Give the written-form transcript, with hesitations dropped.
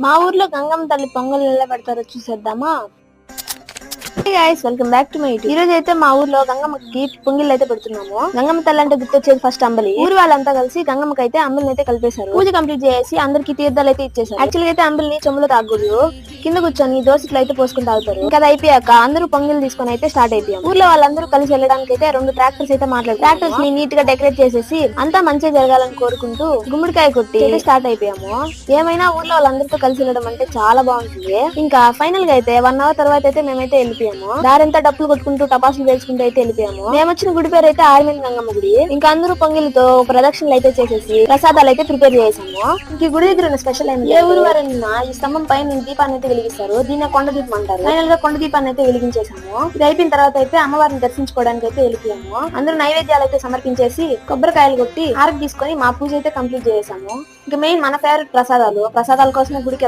మా ఊర్లో గంగమ్మ తల్లి పొంగల్ ఎలా పెడతారో చూసేద్దామా. Guys, welcome back to my YouTube. ఈ రోజు అయితే మా ఊర్లో గంగమ్మకి పొంగిల్ అయితే పెడుతున్నాము. గంగమ్మ తల్లి అంటే గుర్తొచ్చేది ఫస్ట్ అంబలి. ఊరు వాళ్ళంతా కలిసి గంగమ్మకి అయితే అంబలిని అయితే కలిపేశారు. పూజ కంప్లీట్ చేసి అందరికి తీర్థాలు అయితే ఇచ్చేసారు. యాక్చువల్ అయితే అంబలిని చెమ్ములో తాగకూడదు, కింద కూర్చొని దోశలు అయితే పోసుకుని తాగుతారు. ఇంకా అది అయిపోయాక అందరూ పొంగిల్ తీసుకొని అయితే స్టార్ట్ అయిపోయాం. ఊర్లో వాళ్ళందరూ కలిసి వెళ్ళడానికి అయితే 2 ట్రాక్టర్స్ అయితే మాట్లాడు. ట్రాక్టర్స్ ని నీట్ గా డెకరేట్ చేసేసి అంతా మంచిగా జరగాలని కోరుకుంటూ గుమ్మడికాయ కొట్టి స్టార్ట్ అయిపోయాము. ఏమైనా ఊర్లో వాళ్ళందరితో కలిసి వెళ్ళడం అంటే చాలా బాగుంటుంది. ఇంకా ఫైనల్ గా అయితే 1 అవర్ తర్వాత అయితే మేమైతే వెళ్ళిపోయాము. దారంతా డప్పులు కొట్టుకుంటూ టపాసులు వేసుకుంటూ అయితే వెళ్ళిపోయాము. మేము వచ్చిన గుడి పేరు అయితే ఆర్మీన్ గంగమ్మ గుడి. ఇంకా అందరూ పొంగిలితో ప్రదక్షిణలు అయితే చేసేసి ప్రసాదాలు అయితే ప్రిపేర్ చేసాము. ఇంక గుడి దగ్గర ఉన్న స్పెషల్ ఏంటి, ఏ ఊరు వారైనా ఈ స్తంభం పైన దీపాన్ని అయితే వెలిగిస్తారు. దీన్ని కొండ దీపం అంటారు. ఫైనల్ గా కొండ దీపాన్ని అయితే వెలిగించేసాము. ఇది అయిపోయిన తర్వాత అయితే అమ్మవారిని దర్శించుకోవడానికి అయితే వెళ్ళిపోయాము. అందరూ నైవేద్యాలు అయితే సమర్పించేసి కొబ్బరికాయలు కొట్టి హారతి తీసుకొని మా పూజ అయితే కంప్లీట్ చేసాము. ఇంకా మెయిన్ మన ఫేవరెట్ ప్రసాదాల కోసమే గుడికి